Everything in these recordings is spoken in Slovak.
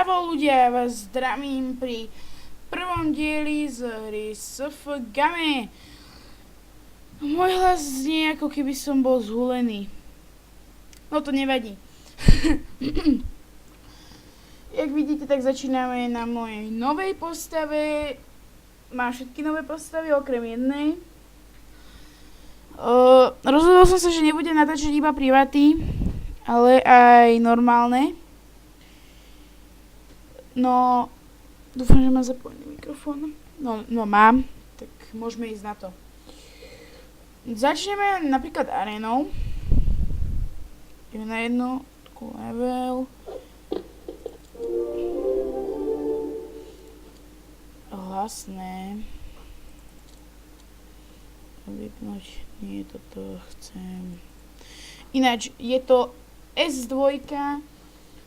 Čavo ľudia, ja vás zdravím pri prvom dieli z hry SFGame. Môj hlas znie, ako keby som bol zhulený. No to nevadí. Jak vidíte, tak začíname na mojej novej postave. Mám všetky nové postavy, okrem jednej. Rozhodol som sa, že nebudem natáčať iba privaty, ale aj normálne. No, dúfam, že mám zapojený mikrofón. No mám, tak môžeme ísť na to. Začneme napríklad arénou. Ideme na jednu takú level. Hlasné. Vypnúť, nie, toto chcem. Ináč, je to S2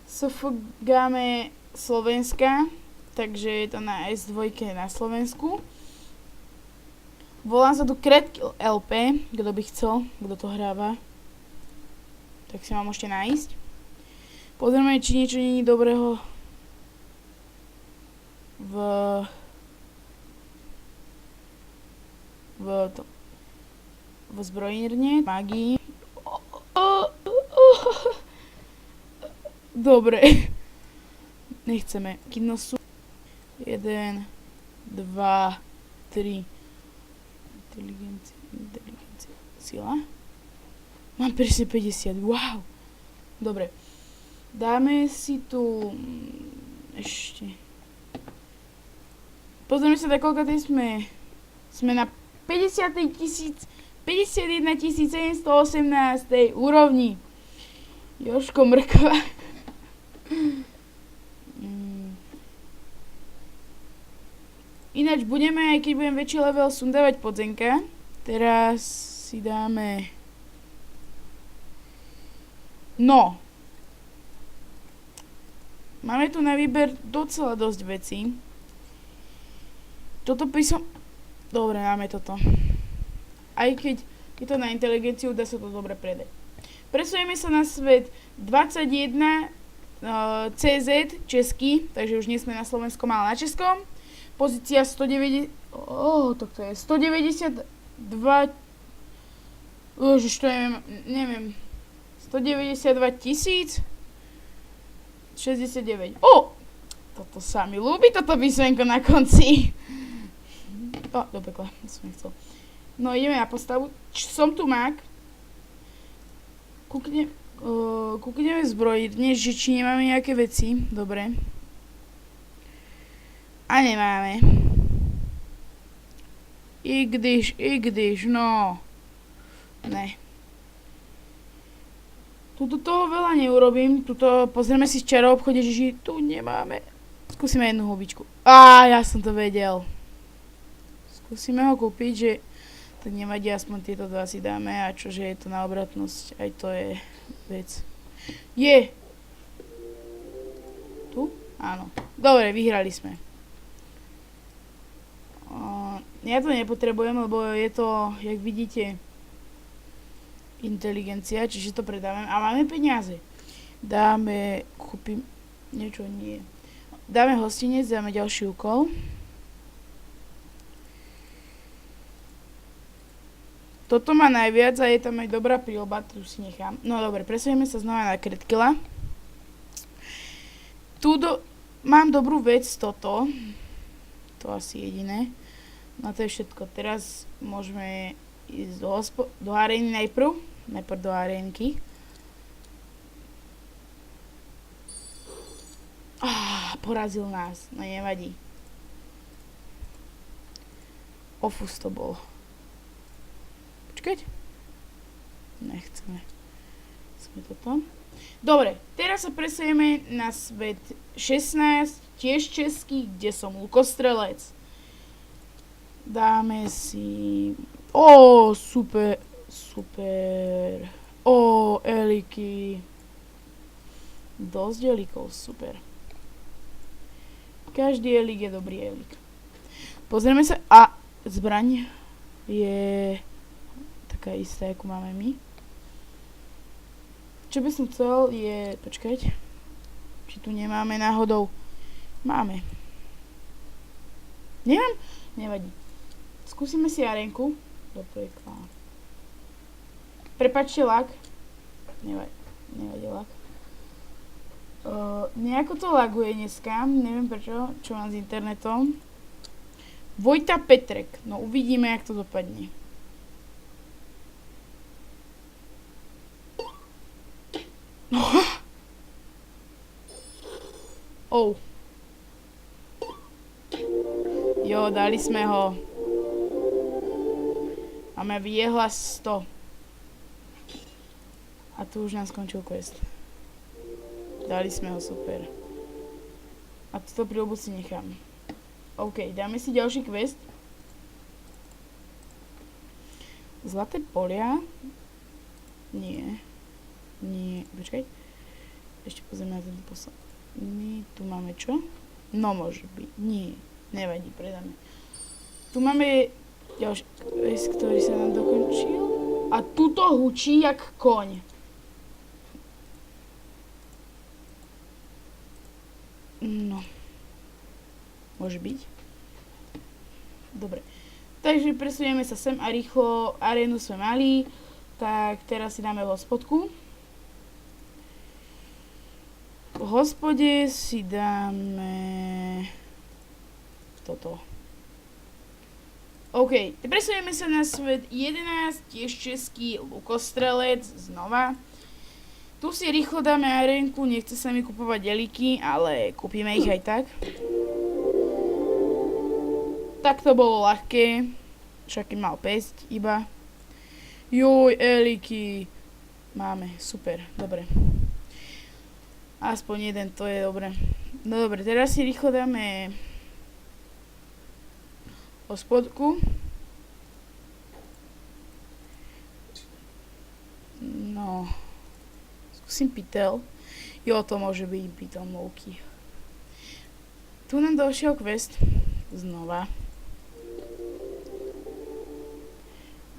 SFGame Slovenska, takže je to na S2 na Slovensku. Volám sa tu Kretkill LP, kto by chcel, kto to hráva, tak si ma môžete nájsť. Pozrieme, či niečo nie je dobrého v zbrojírne, magii. Dobre. Nechceme. Kino sú 1, 2, 3. Inteligencia. Sila. Mám presne 50. Wow. Dobre. Dáme si tu ešte. Pozrieme sa, koľko tej sme. Sme na 51 718 úrovni. Jožko mrkva. Ináč budeme, aj keď budem väčší level, sundávať podzenka. Teraz si dáme... No. Máme tu na výber docela dosť vecí. Toto by som... Dobre, máme toto. Aj keď je to na inteligenciu, dá sa to dobre predať. Presujeme sa na svet 21 CZ český, takže už nie sme na slovenskom, ale na českom. Pozícia 190... to je 192... Ježiš, to neviem. 192 069. Toto sa mi ľúbi, toto písmenko na konci. Do pekla, to som nechcel. No, ideme na postavu. Som tu mák. Kúkneme zbrojírne, že či nemáme nejaké veci. Dobre. A nemáme. I když, no. Ne. Tuto toho veľa neurobím. Tuto pozrieme si z čarov obchode, že tu nemáme. Skúsime jednu hubičku. Ja som to vedel. Skúsime ho kúpiť, že to nevadí, aspoň tieto dva si dáme. A čože je to na obratnosť, aj to je vec. Je! Tu? Áno. Dobre, vyhrali sme. Ja to nepotrebujem, lebo je to, jak vidíte, inteligencia, čiže to predáme. A máme peniaze. Kúpim, niečo nie. Dáme hostinec, dáme ďalší úkol. Toto má najviac a je tam aj dobrá príľba, tu si nechám. No dobre, presunieme sa znova na Kretkilla. Mám dobrú vec, toto. To asi jediné. No to je všetko. Teraz môžeme ísť do arény najprv. Najprv do arénky. Porazil nás. No nevadí. Ofus to bol. Počkať. Nechceme. Sme toto. Dobre, teraz sa presujeme na svet 16, tiež český, kde som lukostrelec. Dáme si... super. Eliky. Dosť elikov, super. Každý elik je dobrý elik. Pozrieme sa... zbraň je... taká istá, ako máme my. Čo by som chcel je... Počkať. Či tu nemáme náhodou Máme. Nemám? Nevadí. Skúsime si arénku. Do pekla. Prepáčte lag. Nevadí lag. Nejako to laguje dneska. Neviem prečo. Čo mám s internetom. Vojta Petrek. No uvidíme, jak to dopadne. Oh. Jo, dali sme ho. Máme viehlas 100. A tu už nám skončil quest. Dali sme ho, super. A toto príľubu si nechám. OK, dáme si ďalší quest. Zlaté polia. Nie. Počkaj. Ešte pozrieme na tento posledný. Tu máme čo? No môže byť. Nie. Nevadí, predáme. Tu máme ďalší quest, ktorý sa nám dokončil. A tuto hučí jak koň. No. Môže byť. Dobre. Takže presunieme sa sem a rýchlo arénu sme mali. Tak teraz si dáme hospodku. V hospode si dáme toto. OK, presunieme sa na svet 11, tiež český lukostrelec, znova. Tu si rýchlo dáme arénku, nechce sa mi kupovať deliky, ale kúpime ich aj tak. Tak to bolo ľahké, však mal pesť iba. Joj, eliky. Máme, super, dobre. Aspoň jeden, to je dobre. No dobre, teraz si rýchlo dáme hospodku. No. Skúsim pytel. Jo, to môže byť pytel mouky. Tu nám došiel quest. Znova.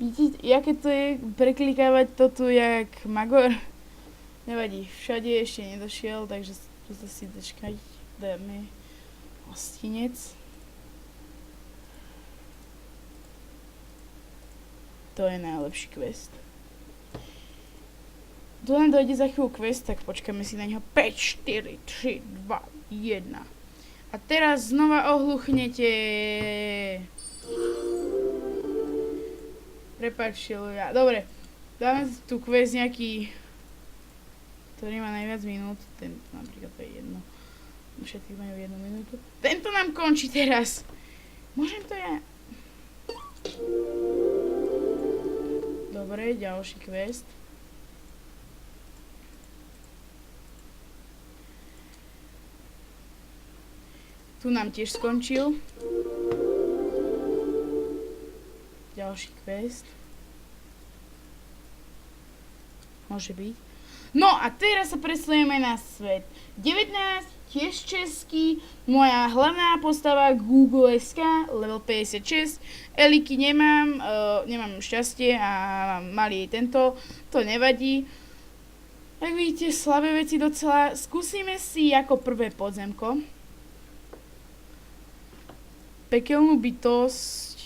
Vidíte, jaké to je preklikávať to tu jak magor? Nevadí, všade ešte nedošiel, takže skúste si dočkať. Dáme hostinec. To je najlepší quest. Tu nám dojde za chvíľu quest, tak počkáme si na neho. 5, 4, 3, 2, 1. A teraz znova ohluchnete. Prepáčte ľudia. Dobre, dáme tu quest nejaký, ktorý má najviac minút. Tento napríklad to je jedno. Všetky majú 1 minútu. Tento nám končí teraz. Môžem to ja? Dobre, ďalší quest. Tu nám tiež skončil. Ďalší quest. Môže byť. No a teraz sa presunieme na svet 19, tiež český. Moja hlavná postava Google.sk, level 56. Eliky nemám, nemám šťastie a mali jej tento. To nevadí. Tak vidíte, slabé veci docela. Skúsime si ako prvé podzemko. Pekelnú bytosť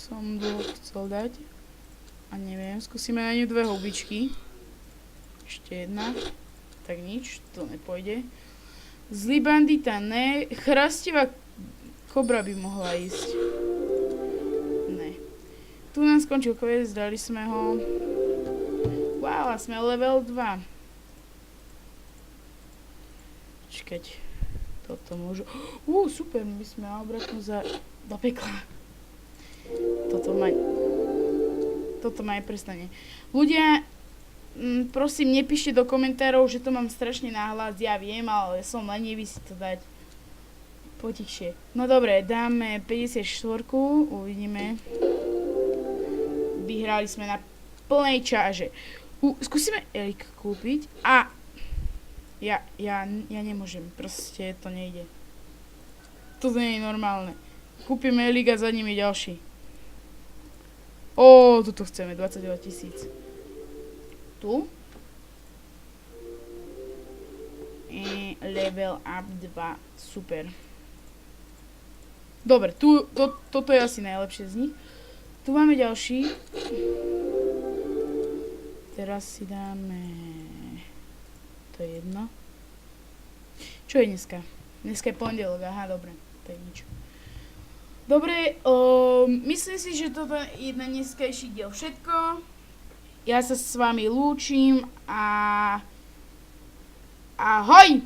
som chcel dať. A neviem, skúsime na ňu 2 hubičky. Ešte jedna. Tak nič, to nepôjde. Zlý bandita, ne. Chrastivá kobra by mohla ísť. Ne. Tu nám skončil quest, dali sme ho. Wow, a sme level 2. Čakať. Toto môžu. Super, my sme obratnú do pekla. Toto ma aj prestane. Ľudia, prosím, nepíšte do komentárov, že to mám strašne nahlas. Ja viem, ale som lenivý si to dať potichšie. No dobre, dáme 54. Uvidíme. Vyhrali sme na plnej čáže. Skúsime Elik kúpiť a ja nemôžem, proste to nejde. Toto nie je normálne. Kúpime Elik a za ním je ďalší. Tuto chceme, 22 000. Tu. Level up 2, super. Dobre, toto je asi najlepšie z nich. Tu máme ďalší. Teraz si dáme... To je jedno. Čo je dneska? Dneska je pondelok, aha, dobre. To je nič. Dobre, myslím si, že toto je na dneskajší diel všetko. Ja sa s vami lúčim a... Ahoj!